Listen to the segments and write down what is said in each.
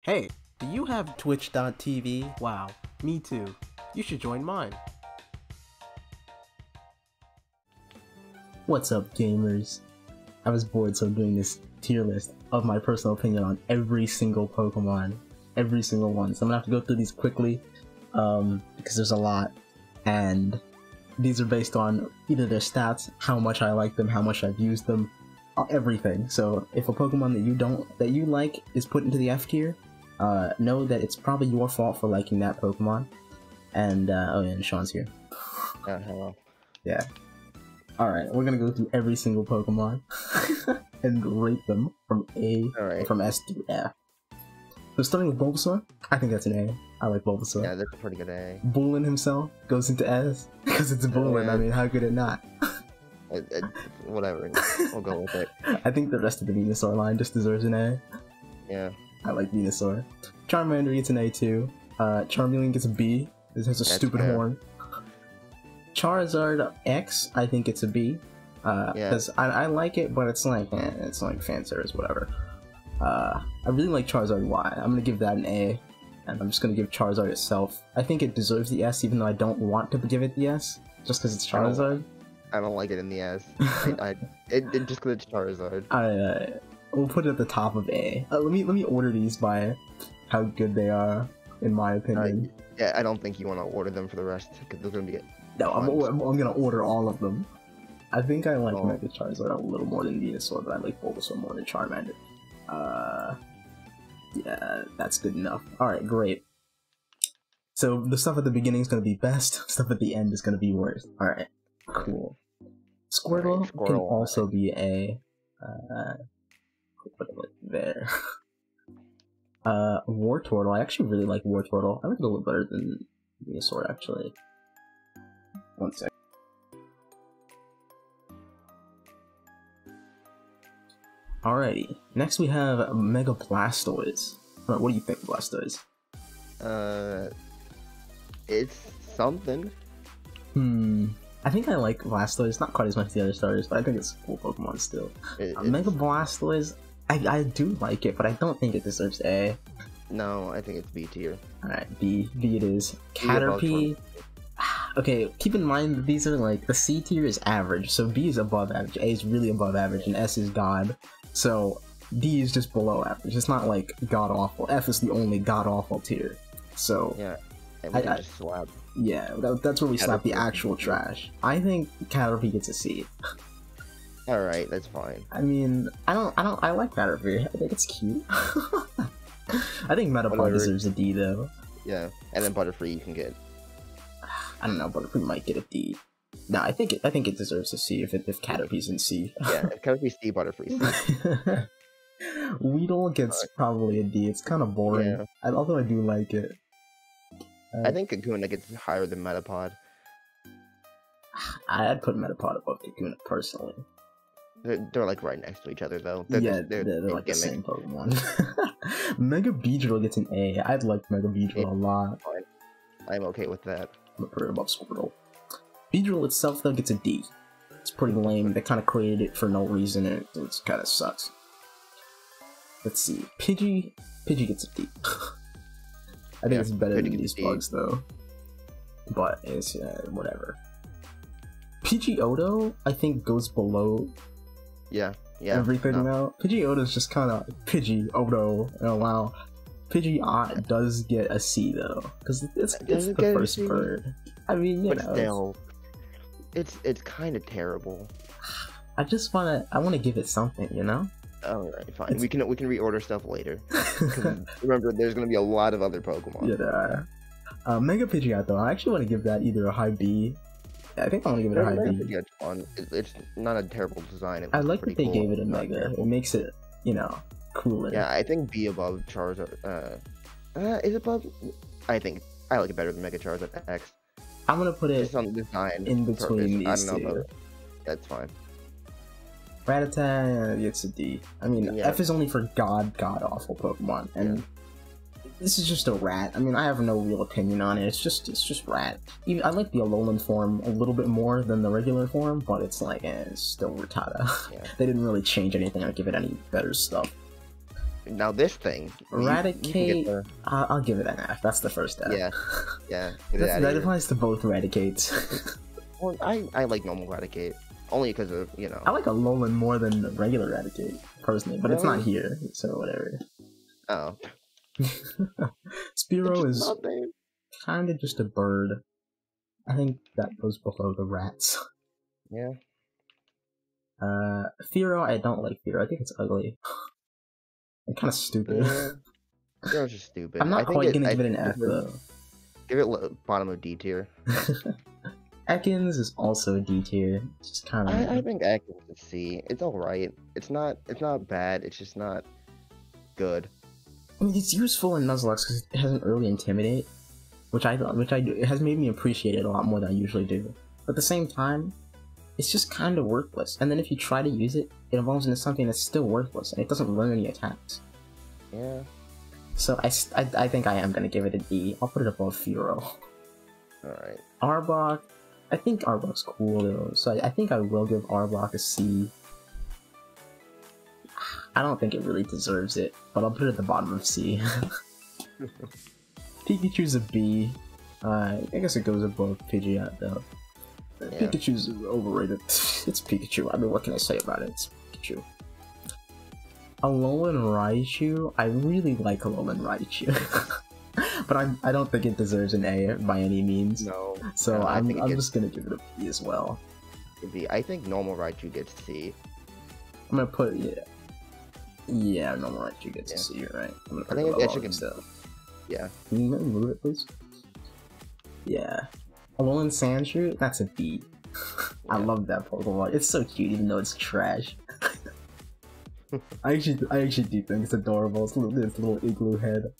Hey, do you have Twitch.tv? Wow, me too. You should join mine. What's up, gamers? I was bored, so I'm doing this tier list of my personal opinion on every single Pokemon. Every single one. So I'm gonna have to go through these quickly, because there's a lot, and these are based on either their stats, how much I like them, how much I've used them, everything. So if a Pokemon that you like is put into the F tier, know that it's probably your fault for liking that Pokemon. And oh yeah, and Sean's here. Hello. Yeah. Alright, we're gonna go through every single Pokemon and rate them from from S to F. So starting with Bulbasaur, I think that's an A. I like Bulbasaur. Yeah, that's a pretty good A. Bulin himself goes into S because it's Bulin. Yeah. I mean, how could it not? Whatever, we'll go with it. I think the rest of the Venusaur line just deserves an A. Yeah. I like Venusaur. Charmander gets an A too. Charmeleon gets a B. This has a That's stupid fair. horn. Charizard X, I think it's a B. Because I like it, but it's like fan service, whatever. I really like Charizard Y. I'm gonna give that an A, and I'm just gonna give Charizard itself. I think it deserves the S, even though I don't want to give it the S, just because it's Charizard. I don't like it in the S. Just because it's Charizard. We'll put it at the top of A. Let me order these by how good they are, in my opinion. Yeah, I don't think you want to order them for the rest, because they're gonna be. No, I'm gonna order all of them. I think I like Oh. Mega Charizard a little more than Venusaur, but I like Bulbasaur more than Charmander. Yeah, that's good enough. Alright, great. So the stuff at the beginning is gonna be best, stuff at the end is gonna be worst. Alright, cool. Squirtle can also be A. Put it like there. Wartortle, I actually really like Wartortle. I like it a little better than Venusaur, actually. One sec. Alrighty, next we have Mega Blastoise. What do you think of Blastoise? It's something. I think I like Blastoise, not quite as much as the other starters, but I think it's a cool Pokemon still. Mega Blastoise, I do like it, but I don't think it deserves A. No, I think it's B tier. Alright, B it is. Caterpie. Okay, keep in mind that these are like, the C tier is average, so B is above average, A is really above average, and S is God. So D is just below average. It's not like god awful. F is the only god awful tier. So Yeah, and we can just slap. Yeah, that's where we slap the actual trash. I think Caterpie gets a C. Alright, that's fine. I mean, I like Caterpie. I think it's cute. I think Metapod deserves a D though. Yeah, and then Butterfree you can get. I don't know, Butterfree might get a D. No, I think it deserves a C if Caterpie's in C. Yeah, if Caterpie's C, Butterfree's C. Weedle gets probably a D. It's kind of boring, Yeah. although I do like it. I think Kakuna gets higher than Metapod. I'd put Metapod above Kakuna personally. They're like right next to each other though. They're like the same Pokemon. Mega Beedrill gets an A. I'd like Mega Beedrill a lot. Fine. I'm okay with that. I'm gonna put it above Squirtle. Beedrill itself though gets a D. It's pretty lame. They kind of created it for no reason, and it kind of sucks. Let's see. Pidgey gets a D. I think it's better than these bugs though. But it's whatever. Pidgeotto, I think, goes below everything now. Pidgeotto's just kind of Pidgeotto. Oh wow. Pidgey does get a C though, because it's the first bird. I mean, you know. Still, it's kind of terrible. I want to give it something, you know. Alright, fine. We can reorder stuff later. Remember, there's gonna be a lot of other Pokemon. Yeah, there are. Mega Pidgeot though, I actually want to give that either a high B. I think I want to give it a high B. Pidgeot's fun. It's not a terrible design. I like that they gave it a Mega. It makes it, you know, cooler. Yeah, I think B above Charizard. Is it above? I think I like it better than Mega Charizard X. I'm gonna put it just on the design in between these I don't know two. about that's fine. Rattata gets a D. I mean, F is only for god awful Pokemon, and this is just a rat. I mean, I have no real opinion on it. It's just rat. Even, I like the Alolan form a little bit more than the regular form, but it's like, it's still Rattata. They didn't really change anything or give it any better stuff. now this thing. Eradicate. I'll give it an F. That's the first F. Yeah, yeah. That applies to both Eradicates. Well, I like normal Eradicate only because of I like Alolan more than regular Eradicate personally, but it's Really? not here, so whatever. Oh. Spearow It's is not there. kind of just a bird. I think that goes below the rats. Yeah. Fearow, I don't like Fearow. I think it's ugly. And kind of stupid. Yeah. Fearow's just stupid. I'm not quite gonna give it an F though. Give it bottom of D tier. Ekans is also D tier. It's just kind of. I think Ekans is C. It's alright. It's not bad. It's just not good. I mean, it's useful in Nuzlocke because it has an early Intimidate, which I do. It has made me appreciate it a lot more than I usually do. But at the same time, it's just kind of worthless. And then if you try to use it, it evolves into something that's still worthless, and it doesn't learn any attacks. Yeah. So I think I am gonna give it a D. I'll put it above Fearow. Alright. Arbok, I think Arbok's cool though, so I think I will give Arbok a C. I don't think it really deserves it, but I'll put it at the bottom of C. Pikachu's a B. I guess it goes above Pidgey though. Yeah. Pikachu's overrated. It's Pikachu. I mean, what can I say about it? It's Pikachu. Alolan Raichu. I really like Alolan Raichu. But I don't think it deserves an A by any means. No. So no, I'm just gonna give it a B as well. B. I think normal Raichu gets C. I'm gonna put yeah, normal Raichu gets a C, right? I'm gonna put I think it it should get stuff. Yeah. Can you move it, please? Yeah. Alolan Sandshrew, that's a B. I love that Pokemon. It's so cute, even though it's trash. I actually do think it's adorable. It's little igloo head.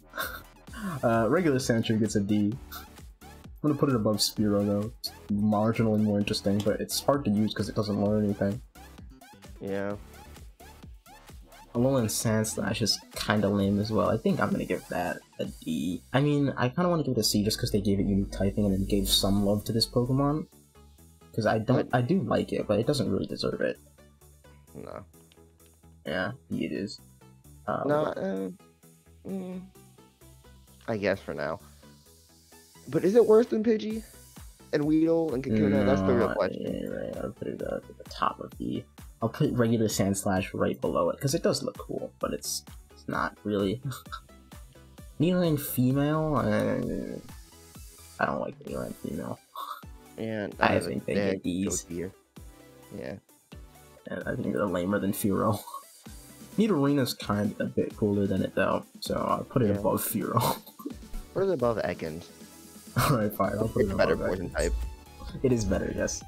Regular Sandshrew gets a D. I'm gonna put it above Spearow though. It's marginally more interesting, but it's hard to use because it doesn't learn anything. Yeah. Alolan Sandslash is kind of lame as well. I think I'm gonna give that a D. I mean, I kind of want to give it a C just because they gave it unique typing and then gave some love to this Pokemon. Because I do like it, but it doesn't really deserve it. No. Yeah, it is. I guess for now. But is it worse than Pidgey? And Weedle and Kakuna? That's the real question. Yeah, right. I'll put it at the top of the... I'll put regular Sandslash right below it, because it does look cool, but it's not really. Nidoran female? I don't like Nidoran female. Yeah, I think they get D's. Yeah. And I think they're lamer than Fearow. Nidorina's kind of a bit cooler than it though, so I'll put it above Fearow. Put it above Ekans. Alright, fine, I'll put it above better Ekans. poison type. It is better, yes.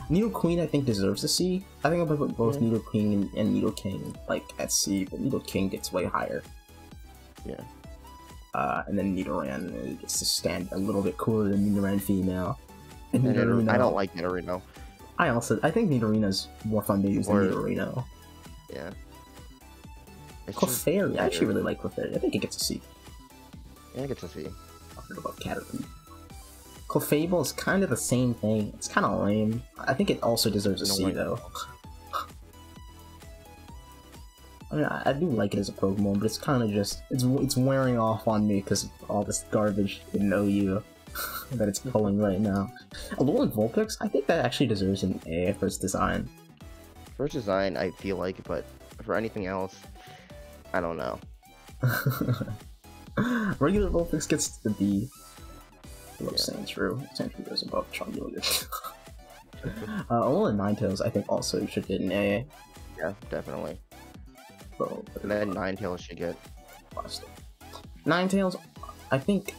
Nidoqueen I think deserves a C. I think I'll put both Nidoqueen and Nidoking like at C, but Nidoking gets way higher. Yeah. And then Nidoran gets to stand a little bit cooler than Nidoran female. And Nidorino, I don't like Nidorino. I think Nidorina's more fun to use than Nidorino. Yeah. Clefairy, I actually really like Clefairy. I think it gets a C. Yeah, it gets a C. I'll put it above Caterpie. Clefable is kind of the same thing. It's kind of lame. I think it also deserves a C though. I mean, I do like it as a Pokemon, but it's kind of just it's wearing off on me because of all this garbage in OU that it's pulling right now. Alolan Vulpix, I think that actually deserves an A for its design. First design, I feel like, but for anything else, I don't know. Regular Vulpix gets the B. I love Sandshrew. Sandshrew goes above Charmander. Alolan Ninetales, I think, also should get an A. Yeah, definitely. So, and then Ninetales should get Blastoise. Ninetales, I think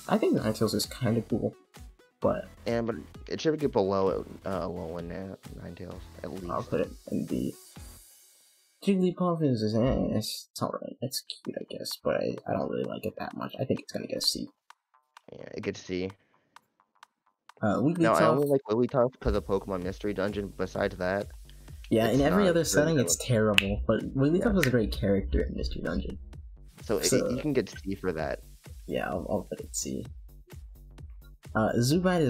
Ninetales is kind of cool, but it should get below Alolan Ninetales at least. I'll put it in B. Jigglypuff is it's alright. It's cute, I guess, but I don't really like it that much. I think it's gonna get a C. Yeah, it gets C. Wigglytuff. No, I only like Wigglytuff because of Pokemon Mystery Dungeon. Besides that, yeah, in every other setting, it's terrible. But Wigglytuff was a great character in Mystery Dungeon. So you can get C for that. Yeah, I'll put it C. Zubat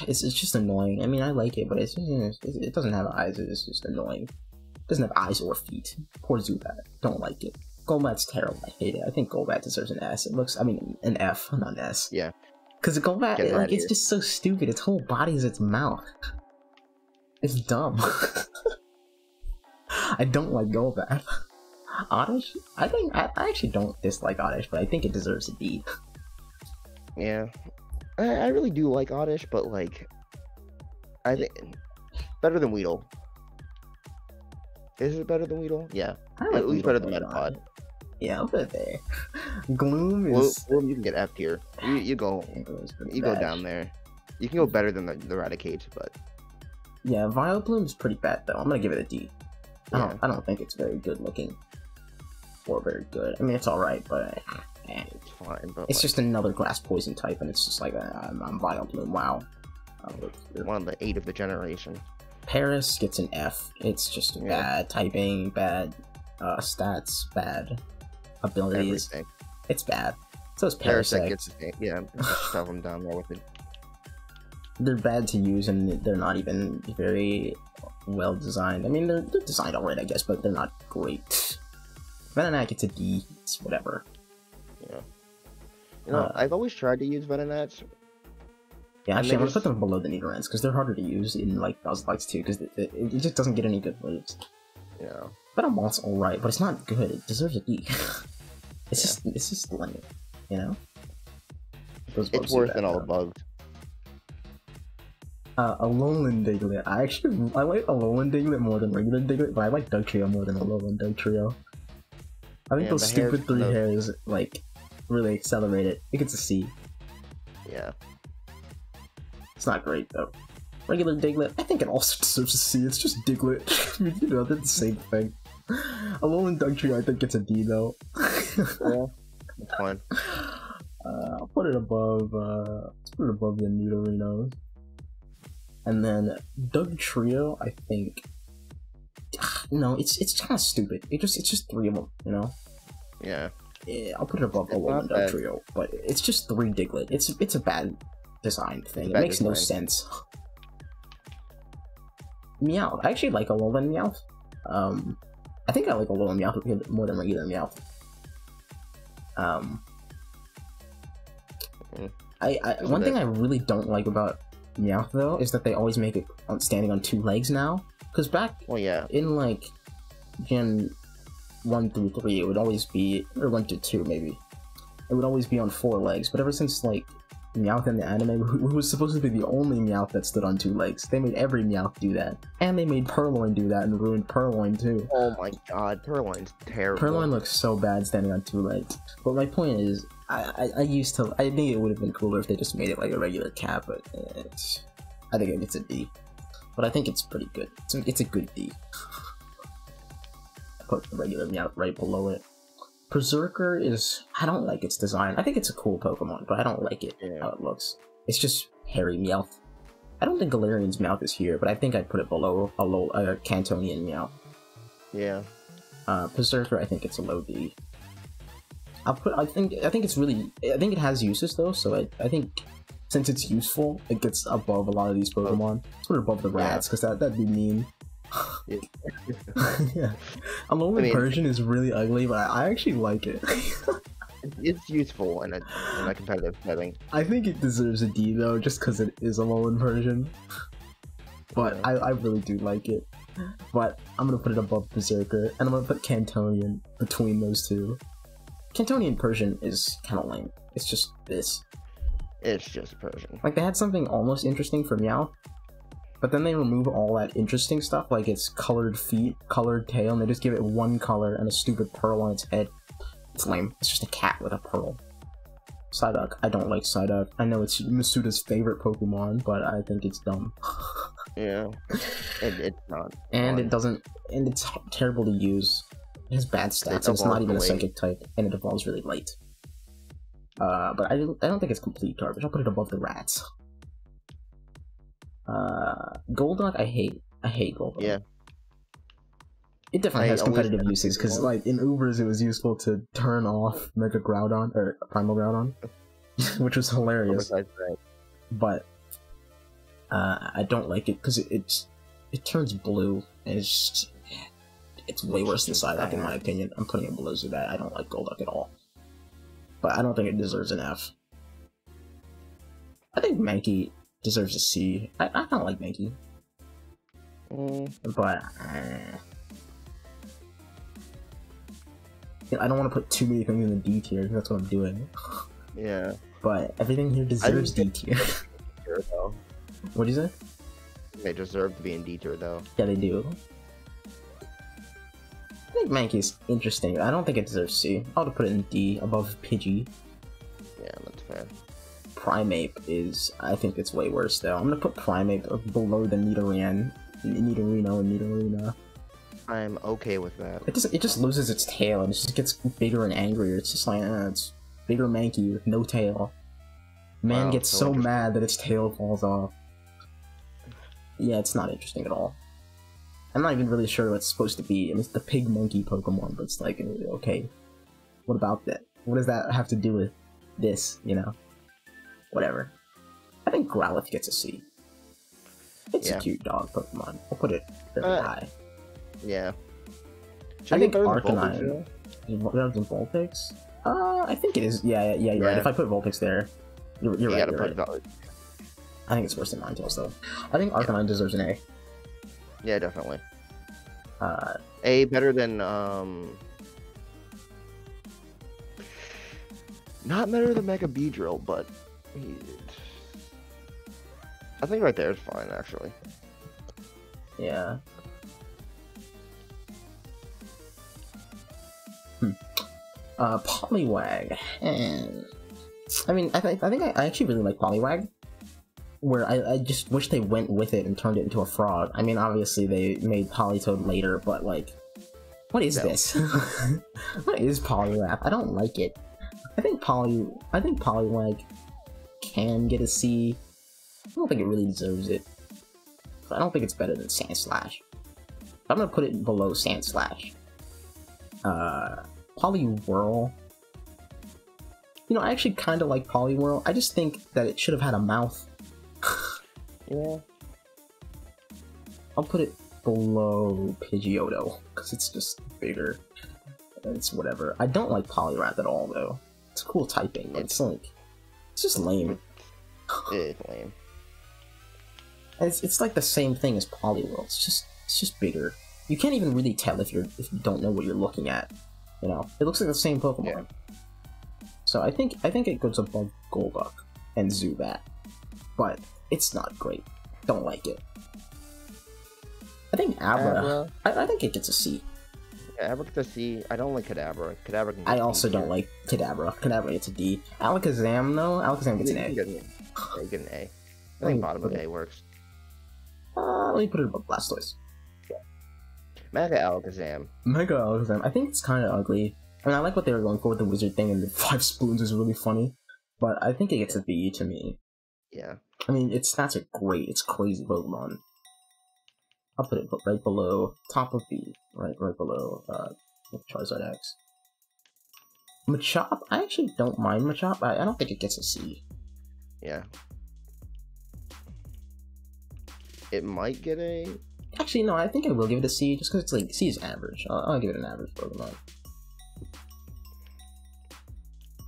it's just annoying. I mean, I like it, but it doesn't have eyes. It's just annoying. It doesn't have eyes or feet. Poor Zubat. Don't like it. Golbat's terrible. I hate it. I think Golbat deserves an S. It looks, I mean, an F, not an S. Yeah. Because Golbat, it's just so stupid. Its whole body is its mouth. It's dumb. I don't like Golbat. Oddish? I actually don't dislike Oddish, but I think it deserves a D. Yeah. I really do like Oddish, but like, I think better than Weedle. Is it better than Weedle? Yeah. Like at least better than Metapod. Yeah, I'll put it there. Gloom is... Well, you can get F tier. You go down there. You can go better than the Raticate, but... Yeah, Vileplume's pretty bad, though. I'm gonna give it a D. I don't think it's very good looking. Or very good. I mean, it's alright, but... It's fine, but... It's just another grass poison type, and it's just like, I'm Vileplume, wow. One of the 8 of the generation. Paris gets an F. It's just bad typing, bad stats, bad abilities. Everything. It's bad. So is Parasect. Gets shove them down there with it. They're bad to use, and they're not even very well designed. I mean, they're designed alright, I guess, but they're not great. Venonat gets a D. It's whatever. Yeah. You know, I've always tried to use Venonats. Yeah, actually, I'm gonna put them below the Nidorans, because they're harder to use in, like, Nuzlocke too, because it just doesn't get any good moves. Yeah. Venomoth's alright, but it's not good. It deserves a D. It's just lame, you know? It's worse than all the bugs. Alolan Diglett. I like Alolan Diglett more than regular Diglett, but I like Dugtrio more than Alolan Dugtrio. I think those stupid 3 hairs, like, really accelerate it. It gets a C. Yeah. It's not great, though. Regular Diglett, I think it also deserves a C. It's just Diglett. You know, they're the same thing. Alolan Dugtrio, I think, gets a D, though. Yeah, that's fine. I'll put it above, let's put it above the Nidorinos. And then Dugtrio, I think... No, it's kind of stupid. It's just 3 of them, you know? Yeah. I'll put it above Alolan Dugtrio, but it's just 3 Diglett. It's a bad design thing. It makes no sense. Meowth. I actually like Alolan Meowth. I think I like Alolan Meowth more than regular Meowth. One thing I really don't like about Meowth, though, is that they always make it standing on 2 legs now. Because back in, like, Gen 1 through 3, it would always be, or 1 to 2, maybe. It would always be on 4 legs, but ever since, like, Meowth in the anime, who was supposed to be the only Meowth that stood on 2 legs, they made every Meowth do that. And they made Purloin do that and ruined Purloin, too. Oh my god, Purloin's terrible. Purloin looks so bad standing on 2 legs. But my point is, I think it would have been cooler if they just made it like a regular cat, but I think it gets a D. But I think it's pretty good. It's a good D. I put the regular Meowth right below it. Berserker is... I don't like its design. I think it's a cool Pokemon, but I don't like it, how it looks. It's just hairy Meowth. I don't think Galarian's Meowth is here, but I think I'd put it below a Cantonian Meowth. Yeah. Berserker, I think it's a low D. I think it has uses, though, so I think... Since it's useful, it gets above a lot of these Pokemon. Let's put it above the rats, because that'd be mean. Yeah. Alolan Persian is really ugly, but I actually like it. It's useful in a competitive setting. I think it deserves a D, though, just because it is Alolan Persian. But I really do like it. But I'm going to put it above Berserker, and I'm going to put Cantonian between those two. Cantonian Persian is kind of lame. It's just this. It's just Persian. Like, they had something almost interesting for Meowth, but then they remove all that interesting stuff, like its colored feet, colored tail, and they just give it 1 color and a stupid pearl on its head. It's lame. It's just a cat with a pearl. Psyduck. I don't like Psyduck. I know it's Masuda's favorite Pokemon, but I think it's dumb. Yeah. It's not. And it doesn't... And it's terrible to use. It has bad stats, and it's not even a psychic type, and it evolves really late. But I don't think it's complete garbage. I'll put it above the rats. Golduck, I hate Golduck. Yeah. It definitely has competitive uses, because, like, in Ubers it was useful to turn off Mega Groudon, or Primal Groudon, which was hilarious. But, I don't like it, because it turns blue, and it's just, it's way worse than Psyduck in my opinion. I'm putting it below Zubat. I don't like Golduck at all. But I don't think it deserves an F. I think Mankey deserves a C. I kind of like Mankey. But I don't want to put too many things in the D tier, that's what I'm doing. Yeah. But everything here deserves D tier. What'd you say? They deserve to be in D tier though. Yeah, they do. I think Mankey's interesting. I don't think it deserves C. I would put it in D above Pidgey. Yeah, that's fair. Primeape is, I think it's way worse though. I'm gonna put Primeape below the Nidorino and Nidorina. I'm okay with that. It just loses its tail and it just gets bigger and angrier. It's just like, it's bigger Mankey with no tail. Man gets so mad that its tail falls off. Yeah, it's not interesting at all. I'm not even really sure what it's supposed to be. I mean, it's the pig monkey Pokemon, but it's like, okay, what about that? What does that have to do with this, you know? Whatever. I think Growlithe gets a C. It's a cute dog Pokemon. I'll put it very high. Yeah. I think Arcanine. Better than Vulpix? I think it is. Yeah, you're right. If I put Vulpix there, you're right. You're right. I think it's worse than Ninetales, though. I think Arcanine deserves an A. Yeah, definitely. A better than, not better than Mega Beedrill, but I think right there is fine, actually. Yeah. Poliwag. I mean, I think I actually really like Poliwag. Where I just wish they went with it and turned it into a frog. I mean, obviously they made Politoed later, but like, what is this? What is Poliwag? I don't like it. I think Poliwag can get a C. I don't think it really deserves it. I don't think it's better than Sandslash. I'm gonna put it below Sandslash. Poliwhirl. You know, I actually kind of like Poliwhirl. I just think that it should have had a mouth. Yeah. I'll put it below Pidgeotto, because it's just bigger. It's whatever. I don't like Poliwrath at all, though. It's cool typing, but it's like, it's just lame. It is lame. And it's like the same thing as Poliwhirl. It's just bigger. You can't even really tell if you don't know what you're looking at. You know, it looks like the same Pokemon. Yeah. So I think it goes above Golduck and Zubat, but it's not great. Don't like it. I think Abra. I think it gets a C. Yeah, Abra gets a C. I don't like Kadabra. I also don't like Kadabra. Kadabra gets a D. Alakazam though. Alakazam gets an A. You get an A. I think bottom of A works. Let me put it above Blastoise. Mega Alakazam. Mega Alakazam. I think it's kind of ugly. I mean, I like what they were going for with the wizard thing, and the 5 spoons is really funny. But I think it gets a B to me. Yeah. I mean, its stats are great. It's crazy Pokemon. I'll put it right below, top of B, right below Charizard X. Machop, I actually don't mind Machop. I don't think it gets a C. Yeah. It might get a... Actually, no, I think I will give it a C, just because it's like, C is average. I'll give it an average Pokemon.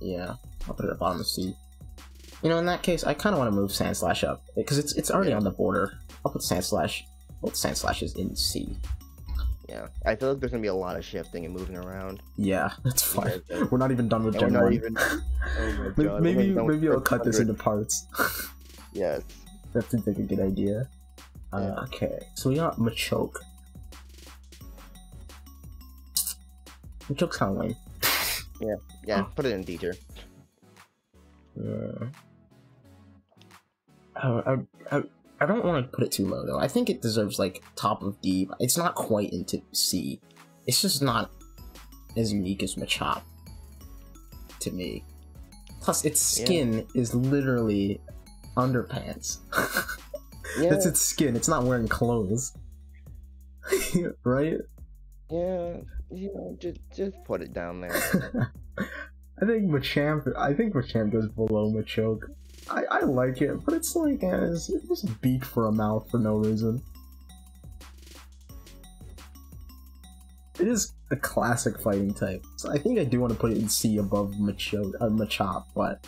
Yeah, I'll put it at the bottom of C. You know, in that case, I kind of want to move Sandslash up, because it's already on the border. I'll put Sandslash, both Sandslashes in C. Yeah, I feel like there's going to be a lot of shifting and moving around. Yeah, that's fine. We're not even done with Gen 1. Oh my god. Maybe I'll cut this into parts. Yes. That seems like a good idea. Okay, so we got Machoke. Machoke's kind of lame. Yeah, put it in D tier. I don't want to put it too low though. I think it deserves like top of D. But it's not quite into C. It's just not as unique as Machop to me. Plus, its skin is literally underpants. That's its skin. It's not wearing clothes, right? Yeah, you know, just put it down there. I think Machamp goes below Machoke. I like it, but it's like it's just a beak for a mouth for no reason. it is a classic fighting type. So I think I do want to put it in C above Machop, but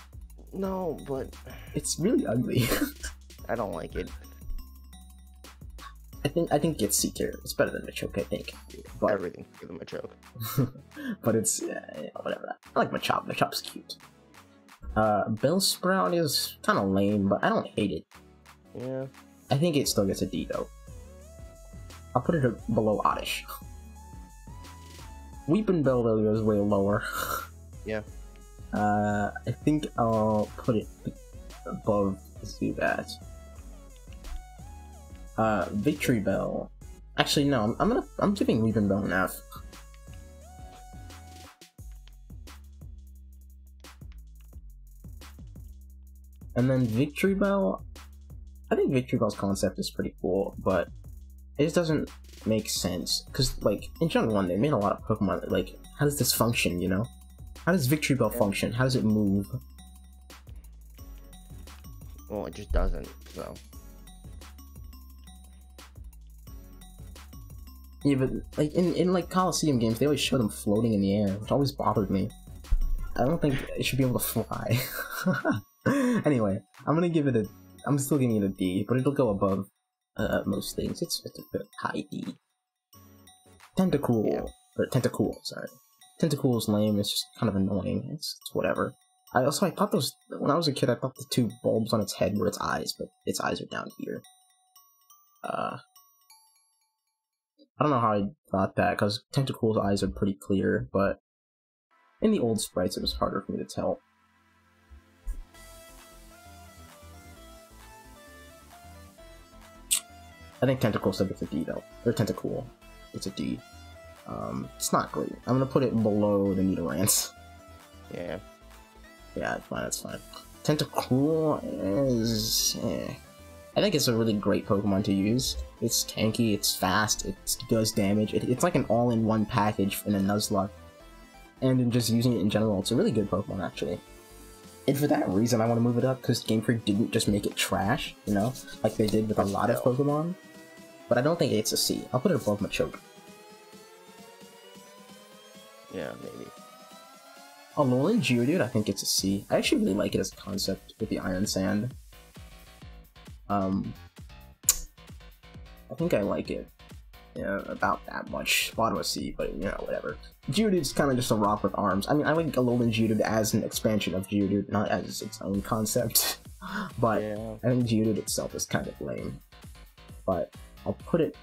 no, but it's really ugly. I don't like it. I think it's C tier. It's better than Machop, I think. But everything for the Machop. but it's whatever. I like Machop. Machop's cute. Bellsprout is kind of lame, but I don't hate it. Yeah. I think it still gets a D though. I'll put it below Oddish. Weeping Bell though goes way lower. Yeah. I think I'll put it above Zubat. Victory Bell. Actually, no. I'm giving Weeping Bell an F. And then Victory Bell. I think Victory Bell's concept is pretty cool, but it just doesn't make sense. Because, like, in Gen 1, they made a lot of Pokemon. Like, how does this function, you know? How does Victory Bell function? How does it move? Well, it just doesn't, so. Yeah, but like in like Coliseum games, they always show them floating in the air, which always bothered me. I don't think it should be able to fly. Anyway, I'm still giving it a D, but it'll go above most things. It's a bit high D. Tentacool, or Tentacool, sorry. Tentacool's lame. It's just kind of annoying. It's whatever. I thought those when I was a kid. I thought the two bulbs on its head were its eyes, but its eyes are down here. I don't know how I thought that, because Tentacool's eyes are pretty clear, but in the old sprites it was harder for me to tell. I think Tentacool still gets a D though. Or Tentacool. It's a D. It's not great. I'm gonna put it below the Nidorans. Yeah. Yeah, that's fine. Tentacool is... I think it's a really great Pokemon to use. It's tanky, it's fast, it does damage. It's like an all-in-one package in a Nuzlocke. And in just using it in general, it's a really good Pokemon, actually. And for that reason, I want to move it up, because Game Freak didn't just make it trash, you know? Like they did with a lot of Pokemon. But I don't think it's a C. I'll put it above Machop. Yeah, maybe. Alolan Geodude, I think it's a C. I actually really like it as a concept with the Iron Sand. I think I like it. Yeah, about that much. Bottom of C, but you know, whatever. Geodude's kind of just a rock with arms. I mean, I like Alolan Geodude as an expansion of Geodude, not as its own concept. But yeah. I think Geodude itself is kind of lame. But I'll put it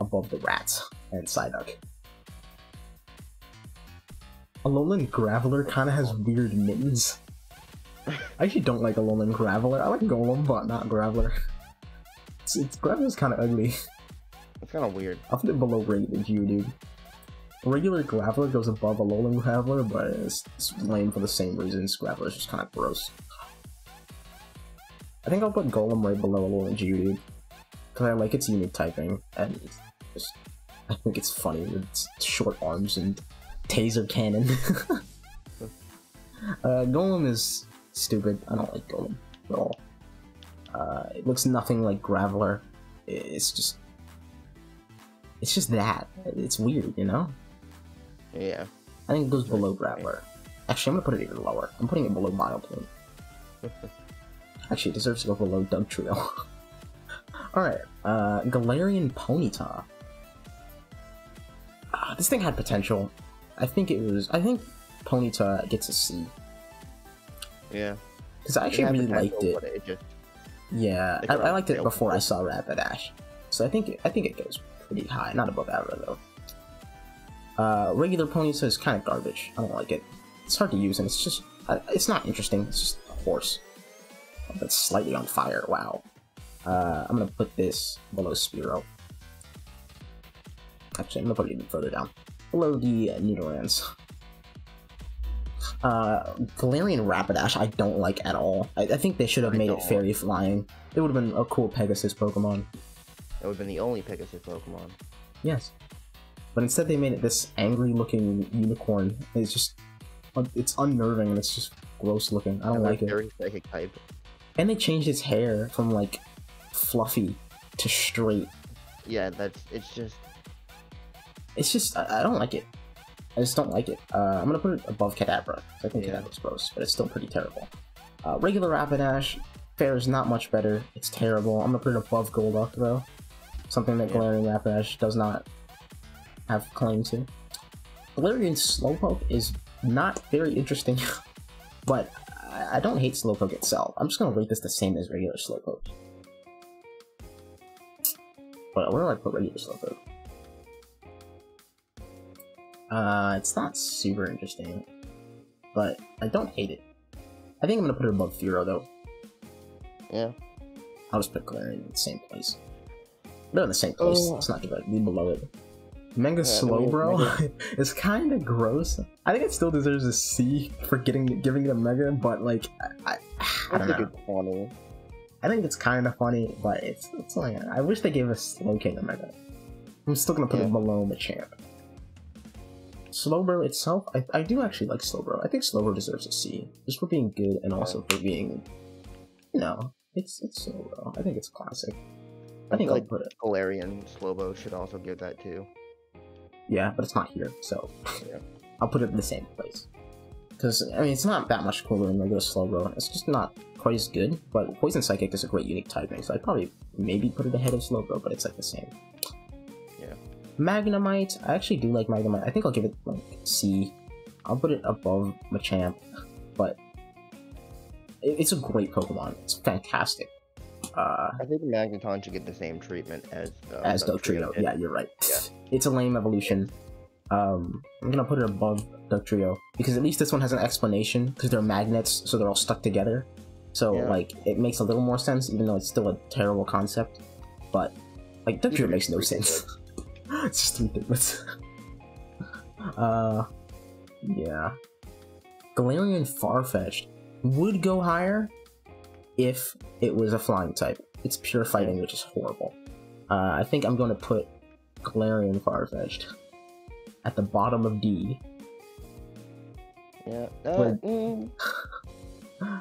above the Rats and Psyduck. Alolan Graveler kind of has weird mittens. I actually don't like Alolan Graveler. I like Golem, but not Graveler. Graveler's kind of ugly. It's kind of weird. I'll put it below regular Geodude. Regular Graveler goes above Alolan Graveler, but it's lame for the same reasons. Graveler's just kind of gross. I think I'll put Golem right below Alolan Geodude, because I like its unique typing, and just, I think it's funny with its short arms and taser cannon. Golem is stupid. I don't like Golem at all. It looks nothing like Graveler. It's just that. It's weird, you know? Yeah. I think it goes below Graveler. Actually, I'm gonna put it even lower. I'm putting it below Mileplume. Actually, it deserves to go below Dugtrio. Alright, Galarian Ponyta. This thing had potential. I think Ponyta gets a C. Yeah. Because I actually really liked it. Yeah, I liked it before I saw Rapidash. So I think it goes pretty high, not above average though. Regular Ponyta is kind of garbage. I don't like it. It's hard to use, and it's just it's not interesting. It's just a horse that's slightly on fire. Wow. I'm gonna put this below Spearow. Actually, I'm gonna put it even further down, below the Nidorans. Valerian Rapidash I don't like at all. I think they should have made it fairy flying. It would have been a cool Pegasus Pokemon. It would have been the only Pegasus Pokemon. Yes. But instead they made it this angry looking unicorn. It's just, it's unnerving and it's just gross looking. I don't like it. Very psychic type. And they changed its hair from like fluffy to straight. Yeah, it's just, It's just, I don't like it. I just don't like it. I'm gonna put it above Kadabra. I think Kadabra's gross, but it's still pretty terrible. Regular Rapidash fares not much better. It's terrible. I'm gonna put it above Golduck though. Something that Galarian Rapidash does not have claim to. Galarian Slowpoke is not very interesting, but I don't hate Slowpoke itself. I'm just gonna rate this the same as regular Slowpoke. But where do I put regular Slowpoke? It's not super interesting, but I don't hate it. I think I'm gonna put it above Fearow though. Yeah. I'll just put Galarian in the same place. They're in the same place. It's not gonna be below it. Mega Slowbro is kind of gross. I think it still deserves a C for giving it a Mega, but like I don't know. It's funny. I think it's kind of funny, but it's like I wish they gave us Slowking a Mega. I'm still gonna put it below Machamp. Slowbro itself, I do actually like Slowbro. I think Slowbro deserves a C, just for being good and also for being, you know, it's Slowbro. I think it's classic. I think I'll put it. Galarian Slowbro should also give that too. Yeah, but it's not here, so I'll put it in the same place. Because, I mean, it's not that much cooler than regular Slowbro. It's just not quite as good, but Poison Psychic is a great unique typing, so I'd probably maybe put it ahead of Slowbro, but it's like the same. Yeah. Magnemite, I actually do like Magnemite. I think I'll give it like C. I'll put it above Machamp, but it's a great Pokemon. It's fantastic. I think Magneton should get the same treatment as Dugtrio. Yeah, you're right. Yeah. It's a lame evolution. I'm gonna put it above Dugtrio because at least this one has an explanation because they're magnets, so they're all stuck together. So like it makes a little more sense, even though it's still a terrible concept. But like Dugtrio makes no sense. It's just ridiculous. Yeah. Galarian Farfetch'd would go higher if it was a flying type. It's pure fighting, which is horrible. I think I'm going to put Galarian Farfetch'd at the bottom of D. Yeah.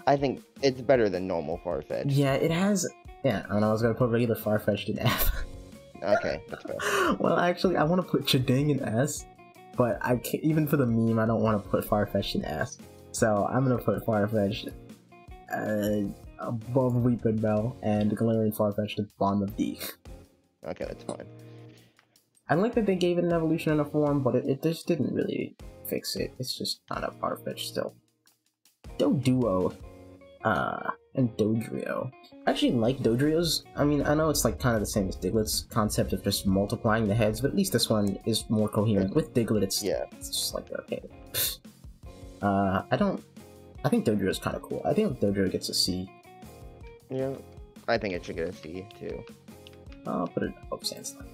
I think it's better than normal Farfetch'd. Yeah, it has... Yeah, and I was going to put regular Farfetch'd in F. Okay, let's go. Well, actually, I want to put Chiding in S, but I can't, even for the meme, I don't want to put Farfetch'd in S. So I'm going to put Farfetch'd above Weepinbell and Galarian Farfetch'd at the bottom of D. Okay, that's fine. I like that they gave it an evolution and a form, but it just didn't really fix it. It's just not a Farfetch'd still. Doduo and Dodrio. I actually like Dodrio's. I mean, I know it's like kind of the same as Diglett's concept of just multiplying the heads, but at least this one is more coherent. With Diglett, it's just like, okay. I think Dodrio is kind of cool. I think Dodrio gets a C. Yeah, I think it should get a C too. I'll put it above Sandslime.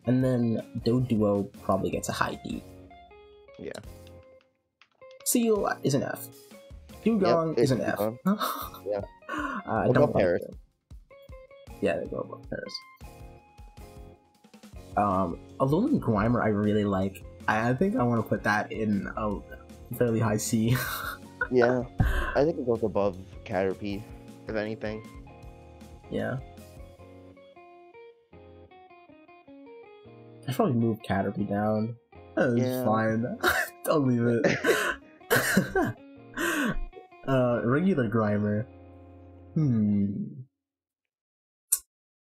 And then Doduo probably gets a high D. Yeah. Seal is an F. Dugong is an F. Yeah. I don't like it. Yeah, they go above Paris. Alolan Grimer I really like. I think I want to put that in a fairly high C. Yeah, I think it goes above Caterpie, if anything. Yeah. I probably move Caterpie down. It's fine. Don't leave it. Regular Grimer.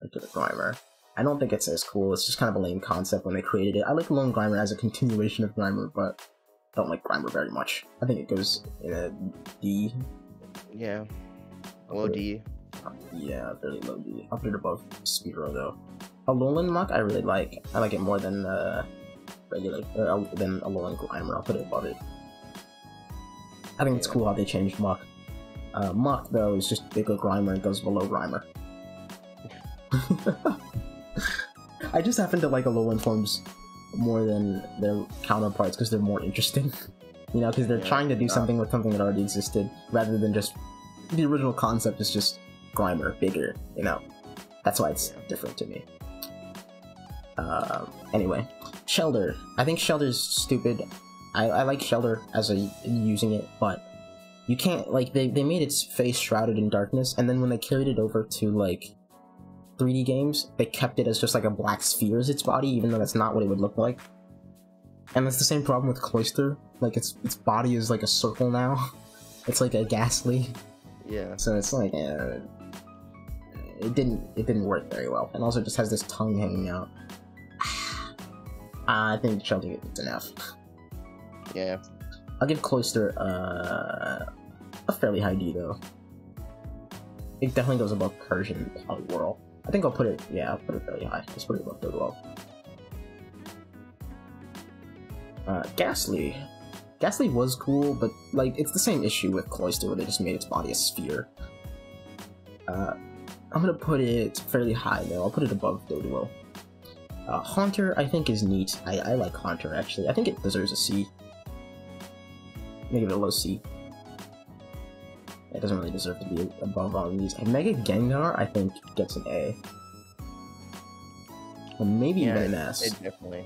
Regular Grimer. I don't think it's as cool. It's just kind of a lame concept when they created it. I like Alolan Grimer as a continuation of Grimer, but I don't like Grimer very much. I think it goes in a D. Yeah. Low D. Yeah, very low D. I'll put it above Spearow though. Alolan Muck I really like. I like it more than regular than Alolan Grimer. I'll put it above it. I think it's cool how they changed Muck. Muck though is just bigger Grimer and goes below Grimer. I just happen to like Alolan forms more than their counterparts because they're more interesting. You know, because they're trying to do something with something that already existed, rather than just the original concept is just Grimer, bigger, you know. That's why it's different to me. Anyway, Sheldor. I think Sheldor's stupid. I like Sheldor as using it, but you can't, like, they made its face shrouded in darkness, and then when they carried it over to, like, 3D games, they kept it as just like a black sphere as its body, even though that's not what it would look like. And it's the same problem with Cloyster. Like, its body is like a circle now. It's like a Gastly. Yeah. So it's like, it didn't work very well. And also it just has this tongue hanging out. I think Sheldor gets an F. Yeah. I'll give Cloyster a fairly high D though. It definitely goes above Persian Poliwhirl. I think I'll put it fairly high. Just put it above Doduo. Gastly. Gastly was cool, but like it's the same issue with Cloyster where they just made its body a sphere. I'm gonna put it fairly high though. I'll put it above Doduo. Haunter I think is neat. I like Haunter actually. I think it deserves a C. Maybe a low C. It doesn't really deserve to be above on these. Mega Gengar I think gets an A. Or maybe even an S. It definitely.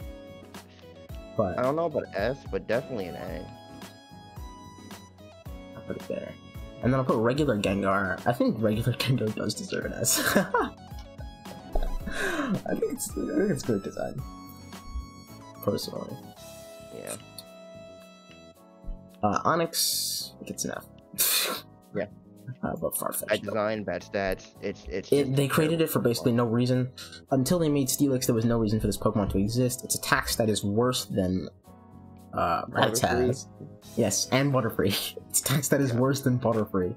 But I don't know about S, but definitely an A. I'll put it there. And then I'll put regular Gengar. I think regular Gengar does deserve an S. I think it's good design. Personally. Yeah. Onyx gets an F. Yeah. But Farfetch'd. Bad design, bad stats. They created it for basically no reason. Until they made Steelix, there was no reason for this Pokemon to exist. Its attack stat is worse than Rattata's. Yes, and Butterfree. Its attack stat is worse than Butterfree.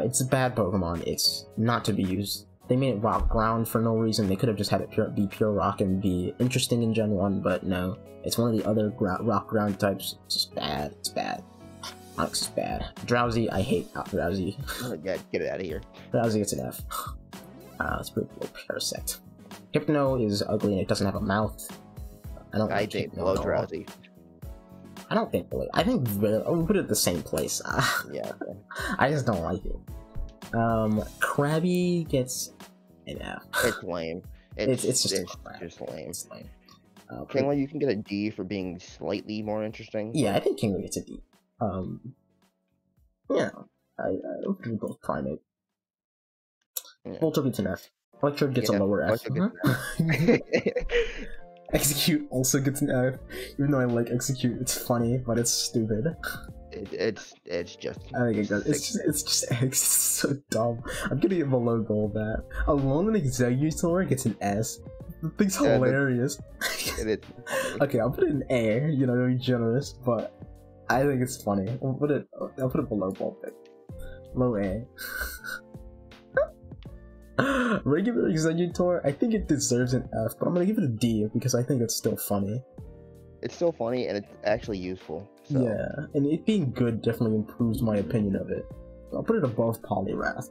It's a bad Pokemon. It's not to be used. They made it rock ground for no reason. They could have just had it be pure rock and be interesting in Gen 1, but no. It's one of the other rock ground types. It's just bad. It's bad. Onyx is bad. Drowsy, I hate Drowsy. Yeah, get it out of here. Drowsy gets an F. Let's put it below Parasect. Hypno is ugly and it doesn't have a mouth. I think below Drowsy. I don't think below. I think we'll put it at the same place. Yeah. Okay. I just don't like it. Krabby gets an F. It's lame. It's just lame. It's lame. Kingler, you can get a D for being slightly more interesting. Yeah, I think Kingler gets a D. Yeah, I would do both Primate. Yeah. Voltor gets an F. Electrode gets a lower F. Execute also gets an F. Even though I like Execute, it's funny, but it's stupid. It's just. I think it does. It's so dumb. I'm gonna give below Golbat. Alolan Executor gets an S. The thing's hilarious. It is. Okay, I'll put it in A. You know, to be generous, but I think it's funny. I'll put it below Vulpix. Low A. Regular Executor, I think it deserves an F, but I'm gonna give it a D because I think it's still funny. It's still funny and it's actually useful. So. Yeah, and it being good definitely improves my opinion of it. So I'll put it above Poliwrath.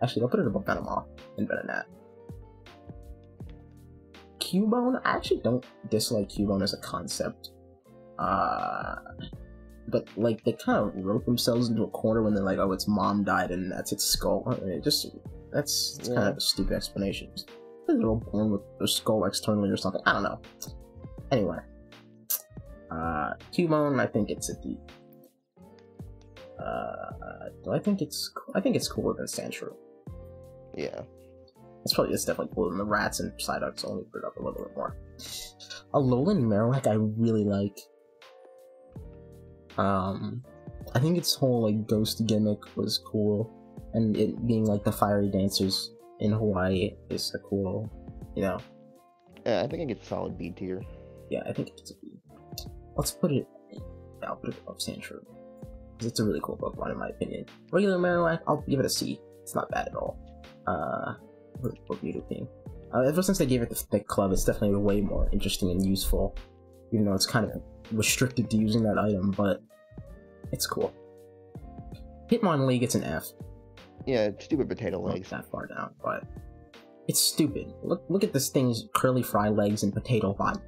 Actually, I'll put it above Venomoth and Venonat. Cubone, I actually don't dislike Cubone as a concept. But like they kind of wrote themselves into a corner when they're like, "Oh, its mom died and that's its skull." That's kind of a stupid explanation. They're born with their skull externally or something. I don't know. Anyway, Cubone, I think it's a D. Do I think it's? I think it's cooler than Sandshrew. Yeah, it's definitely cooler than the rats and Psyduck. So only put it up a little bit more. Alolan Marowak, I really like. I think its whole like ghost gimmick was cool, and it being like the fiery dancers in Hawaii is a cool, you know. Yeah, I think it gets solid B tier. Yeah, I think it's a B. Let's put it. Yeah, I'll put it above Sandshrew because it's a really cool Pokemon in my opinion. Regular Marowak, I'll give it a C. It's not bad at all. What Mewtwo King. Ever since they gave it the thick club, it's definitely way more interesting and useful. Even though it's kind of restricted to using that item, but it's cool. Hitmonlee gets an F. Yeah, stupid potato legs. Not that far down, but it's stupid. Look at this thing's curly fry legs and potato body.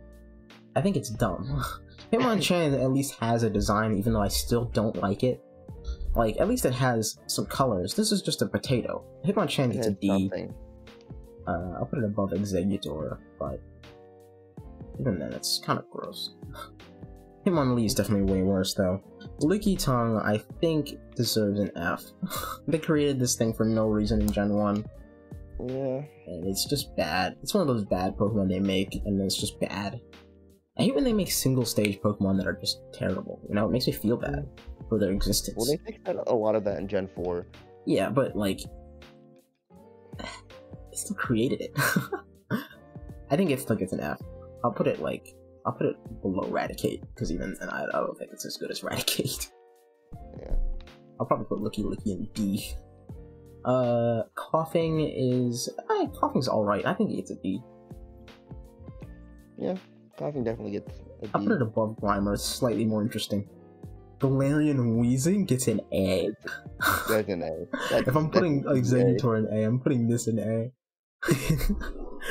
I think it's dumb. Hitmonchan at least has a design, even though I still don't like it. Like, at least it has some colors. This is just a potato. Hitmonchan gets a D. I'll put it above Executor, but even then, it's kind of gross. Hitmonlee is definitely way worse, though. Licky Tongue, I think, deserves an F. They created this thing for no reason in Gen 1. Yeah. And it's just bad. It's one of those bad Pokemon they make, and it's just bad. I hate when they make single stage Pokemon that are just terrible. You know, it makes me feel bad for their existence. Well, they fixed a lot of that in Gen 4. Yeah, but like, they still created it. I think it still gets an F. I'll put it below Raticate, because even then I don't think it's as good as Raticate. Yeah. I'll probably put Licky in D. Coughing's alright. I think it gets a D. Yeah, Coughing definitely gets a D. I'll put it above Grimer, it's slightly more interesting. Valerian Weezing gets an A. That's an A. If I'm putting Exeggutor in A, I'm putting this in A.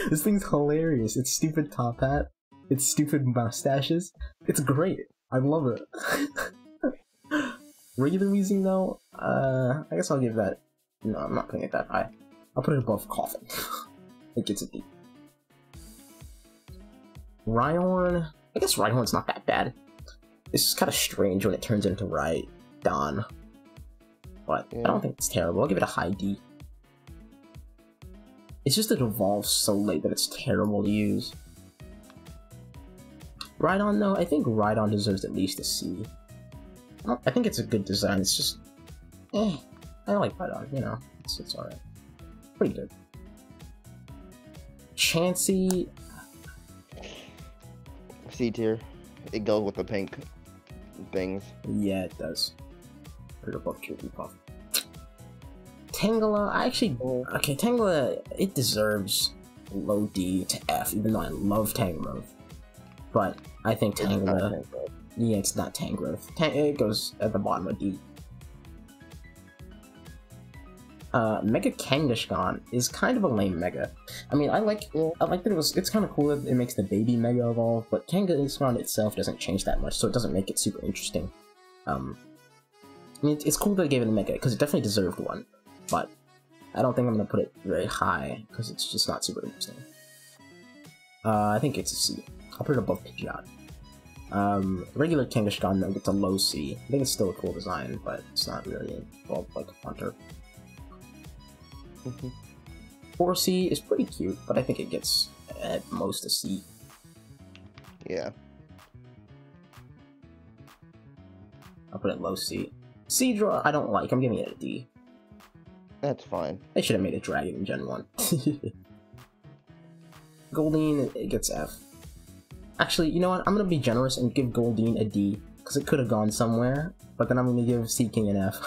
This thing's hilarious. It's stupid top hat. It's stupid mustaches. It's great. I love it. Regular Weezing though, I guess I'll give that. No, I'm not putting it that high. I'll put it above Coughing. It gets a D. Rhyhorn. I guess Rhyhorn's not that bad. It's just kind of strange when it turns into Rhydon. But yeah. I don't think it's terrible. I'll give it a high D. It's just it evolves so late that it's terrible to use. Rhydon though, I think Rhydon deserves at least a C. I think it's a good design, it's just... I like Rhydon, you know, it's alright. Pretty good. Chansey... C tier. It goes with the pink things. Yeah, it does. Right above Jigglypuff. Tangela, okay, Tangela, it deserves low D to F, even though I love Tangrowth. But I think Tangela... Yeah, it's not Tangrowth. It goes at the bottom of D. Mega Kangaskhan is kind of a lame Mega. I mean, I like that it's kind of cool that it makes the baby Mega evolve, but Kangaskhan itself doesn't change that much, so it doesn't make it super interesting. I mean, it's cool that they gave it a Mega, because it definitely deserved one, but I don't think I'm gonna put it very high, because it's just not super interesting. I think it's a C. I'll put it above Pidgeot. Regular Kangaskhan though gets a low C. I think it's still a cool design, but it's not really evolved like a Hunter. 4C is pretty cute, but I think it gets at most a C. Yeah. I'll put it low C. Seadra, I don't like. I'm giving it a D. That's fine. They should have made a dragon in Gen 1. Goldeen, it gets F. Actually, you know what? I'm gonna be generous and give Goldeen a D, because it could have gone somewhere, but then I'm gonna give Seaking an F.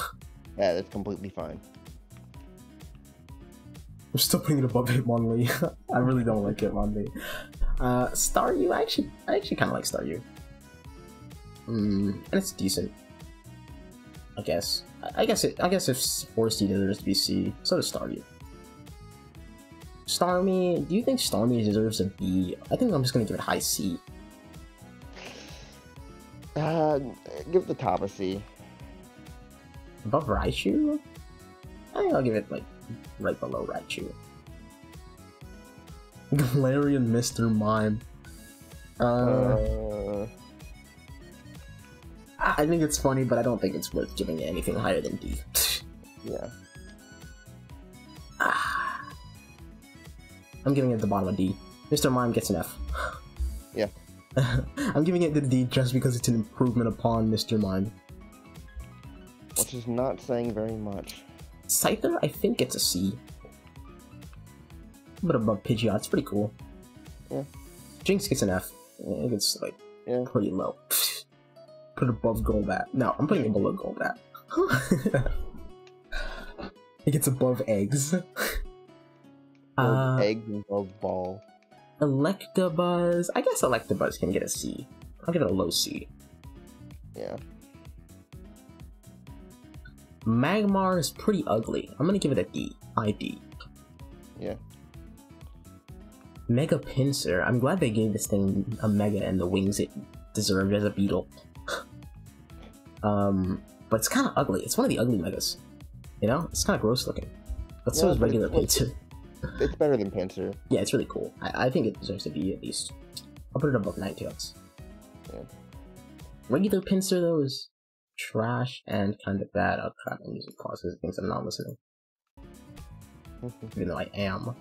Yeah, that's completely fine. I'm still putting it above Hitmonlee. I really don't like Hitmonlee. Staryu, I actually kind of like Staryu. And it's decent. I guess. I guess if 4C deserves to be C, so does Staryu. Starmie, do you think Starmie deserves a B? I think I'm just gonna give it high C. Give the top a C. Above Raichu? I think I'll give it like right below Raichu. Galarian Mr. Mime. I think it's funny, but I don't think it's worth giving it anything higher than D. Yeah. I'm giving it the bottom of D. Mr. Mime gets an F. Yeah. I'm giving it the D just because it's an improvement upon Mr. Mime. Which is not saying very much. Scyther, I think it's a C. But above Pidgeot, it's pretty cool. Yeah. Jinx gets an F. It gets like pretty low. Put it above Golbat. No, I'm putting it below Golbat. It gets above Eggs. Eggs above Ball. Electabuzz. I guess Electabuzz can get a C. I'll give it a low C. Yeah. Magmar is pretty ugly. I'm gonna give it a D. High D. Yeah. Megapincer. I'm glad they gave this thing a Mega and the wings it deserved as a beetle. But it's kind of ugly. It's one of the ugly Megas. You know? It's kind of gross looking. But so is regular Pincer. It's better than Pincer. Yeah, it's really cool. I think it deserves to be at least. I'll put it above Ninetales. Yeah. Regular Pincer though is trash and kind of bad. Oh crap, I'm using pause because it thinks I'm not listening. Even though I am.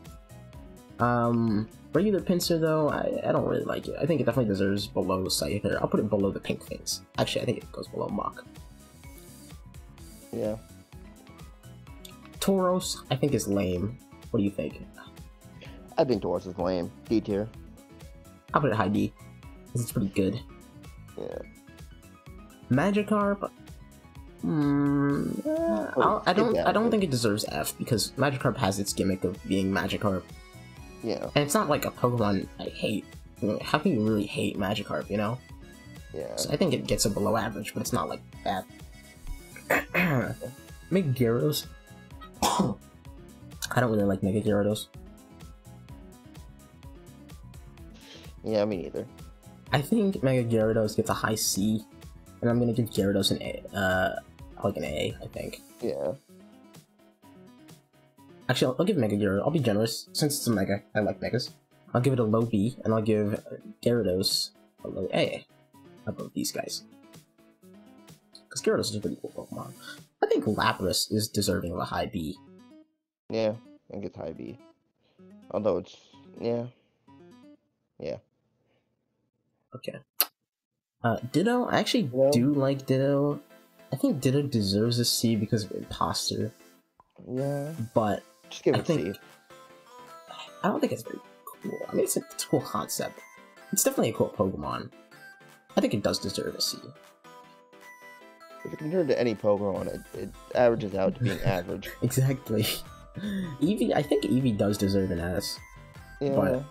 Regular Pinsir though, I don't really like it. I think it definitely deserves below Scyther. I'll put it below the pink things. Actually, I think it goes below Mach. Yeah. Tauros, I think is lame. What do you think? I think Tauros is lame. D tier. I'll put it high D. It's pretty good. Yeah. Magikarp. I don't think it deserves F because Magikarp has its gimmick of being Magikarp. Yeah. And it's not like a Pokemon I hate. How can you really hate Magikarp, you know? Yeah. So I think it gets a below average, but it's not like that. Mega Gyarados. I don't really like Mega Gyarados. Yeah, me neither. I think Mega Gyarados gets a high C, and I'm gonna give Gyarados an A, like an A, I think. Yeah. Actually, I'll give Mega Gyarados. I'll be generous since it's a Mega. I like Megas. I'll give it a low B, and I'll give Gyarados a low A above these guys. Because Gyarados is a pretty cool Pokemon. I think Lapras is deserving of a high B. Yeah, I think it's high B. Although it's yeah. Okay. Ditto. I actually do like Ditto. I think Ditto deserves a C because of Imposter. Yeah. But just give it a C. I don't think it's very cool. I mean, it's a cool concept. It's definitely a cool Pokemon. I think it does deserve a C. If compared to any Pokemon, it averages out to being average. Exactly. Eevee, I think Eevee does deserve an S. Yeah. But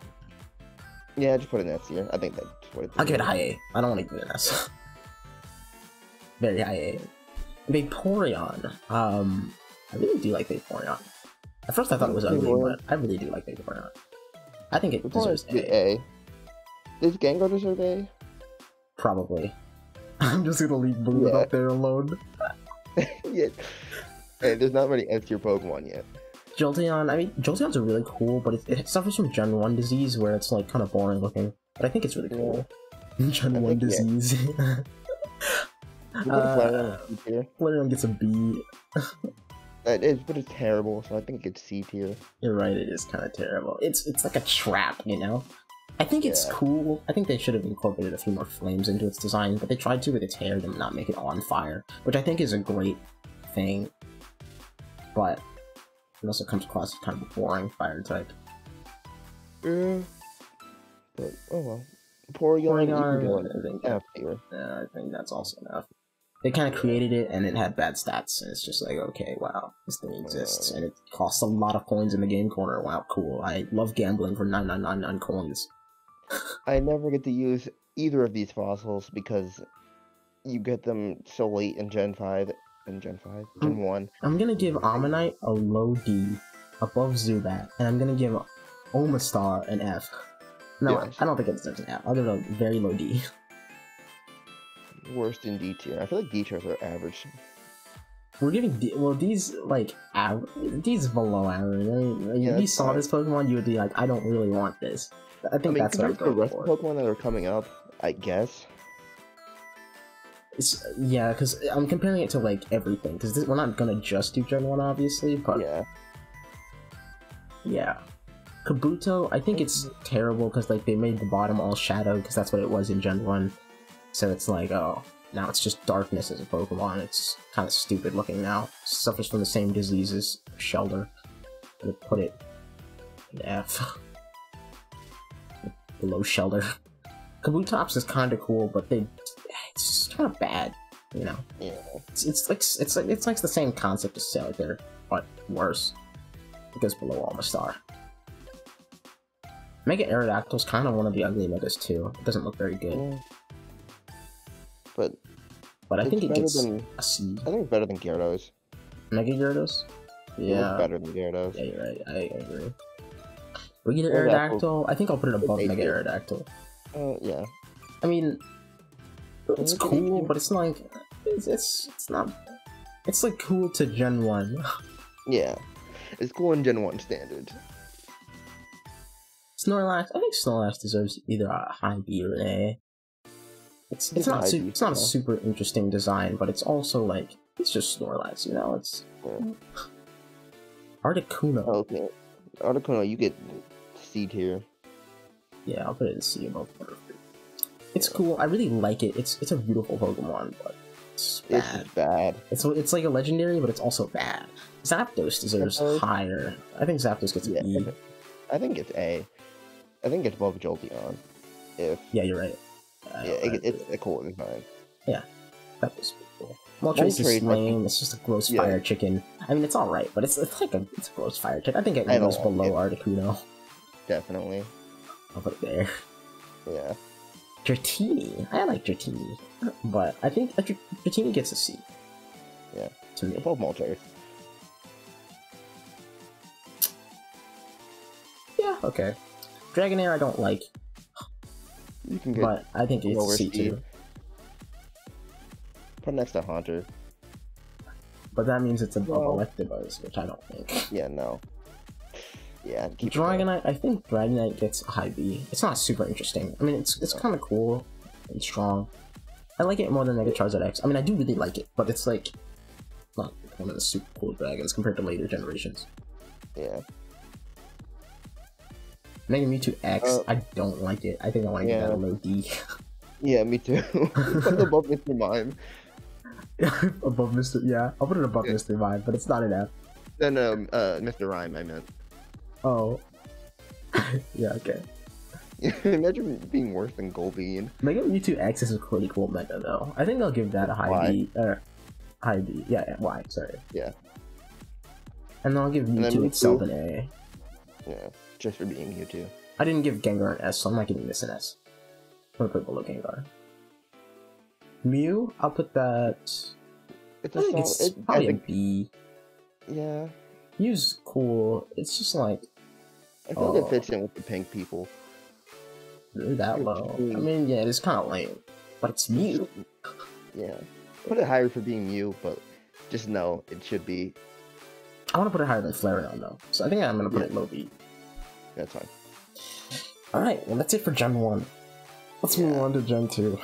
yeah, just put an S here. I think that's what it's. I'll give it a high A. I don't want to give it an S. Very high A. Vaporeon. I really do like Vaporeon. At first I thought it was ugly, but I really do like Vaporeon. I think it deserves A. Does Gengar deserve A? Probably. I'm just gonna leave Blue up there alone. Yeah. Hey, there's not many S tier Pokemon yet. Jolteon, I mean, Jolteon's really cool, but it suffers from Gen 1 disease where it's like kind of boring looking. But I think it's really cool. Gen 1 disease. Flareon gets a B. It is, but it's terrible, so I think it gets C tier. You're right, it is kind of terrible. It's like a trap, you know? I think it's cool. I think they should have incorporated a few more flames into its design, but they tried to with its hair and not make it on fire, which I think is a great thing. But it also comes across as kind of a boring fire type. Yeah. But, oh well. Porygon, I think F tier. Yeah, I think that's also enough. They kind of created it, and it had bad stats, and it's just like, okay, wow, this thing exists, and it costs a lot of coins in the game corner. Wow, cool. I love gambling for 9999 coins. I never get to use either of these fossils because you get them so late in Gen 5 and Gen 1. I'm gonna give Ammonite a low D above Zubat, and I'm gonna give Omastar an F. No, yes. I don't think it deserves an F. I'll give it a very low D. Worst in D tier. I feel like D tiers are average. We're giving D. Well, D's like D's below average. I mean, if you saw this Pokemon, you would be like, I don't really want this. I think that's what I'm going for. The rest of Pokemon that are coming up, I guess. Yeah, because I'm comparing it to like everything. Because we're not gonna just do Gen 1, obviously, but yeah. Kabuto, I think it's terrible because like they made the bottom all shadow because that's what it was in Gen 1. So it's like, oh, now it's just darkness as a Pokemon. It's kind of stupid looking now. It suffers from the same disease as Sheldor. I'm gonna put it in F. Below Sheldor. Kabutops is kind of cool, but it's kind of bad, you know. Yeah. It's like the same concept as Sailor, but worse. It goes below Omastar. Mega Aerodactyl's kind of one of the ugly Megas too. It doesn't look very good. Yeah. But I think it gets a C. I think it's better than Gyarados. Mega Gyarados? Yeah. It's better than Gyarados. Yeah, you're right. I agree. Regular Aerodactyl, I think I'll put it above Mega Aerodactyl. Yeah. I mean, it's cool, but it's like, it's not, it's like cool to Gen 1. Yeah. It's cool in Gen 1 standards. Snorlax, I think Snorlax deserves either a high B or an A. It's not a super interesting design, but it's also like, it's just Snorlax, you know? It's Articuno. Okay. Articuno, you get C tier. Yeah, I'll put it in C above Butterfree. It's cool. I really like it. It's a beautiful Pokemon, but it's bad. It's bad. It's like a legendary, but it's also bad. Zapdos deserves higher. I think Zapdos gets an E. I think it's A. I think it's above Jolteon. Yeah, you're right. It's a cool design. Yeah, that was cool. Moltres is lame. It's just a gross fire chicken. I mean, it's all right, but it's like a gross fire chicken. I think it goes below Articuno. Definitely. I'll put it there. Yeah. Dratini. I like Dratini, but I think Dratini gets a C. Yeah. To me. Above Moltres. Yeah. Okay. Dragonair I don't like. You can get, but I think it's C too. Put next to Haunter. But that means it's above Electabuzz, which I don't think. Yeah, no. Yeah, Dragonite, I think Dragonite gets a high B. It's not super interesting. I mean, it's kind of cool and strong. I like it more than Mega Charizard X. I mean, I do really like it, but it's like not one of the super cool dragons compared to later generations. Yeah. Mega Mewtwo X, I don't like it. I think I want to give that a low D. Yeah, me too. Put it above Mr. Mime. Above Mr. Yeah, I'll put it above Mr. Mime, but it's not an F. Then, Mr. Rhyme, I meant. Oh. Yeah, okay. Imagine being worse than Golbean. Mega Mewtwo X is a pretty cool meta, though. I think I'll give that a high B. High B. Yeah, Y, sorry. Yeah. And then I'll give Mewtwo itself an A. Yeah, just for being Mewtwo. I didn't give Gengar an S, so I'm not giving this an S. I'm gonna put it below Gengar. Mew, I'll put that... It's probably a B. Yeah. Mew's cool. It's just like... I feel like it fits in with the pink people. Really that low? I mean, yeah, it's kind of lame. But it's Mew. Yeah. Put it higher for being Mew, but just know it should be... I want to put it higher than Flareon, though. So I think I'm going to put it low B. That's fine. Alright, well that's it for Gen 1. Let's move on to Gen 2.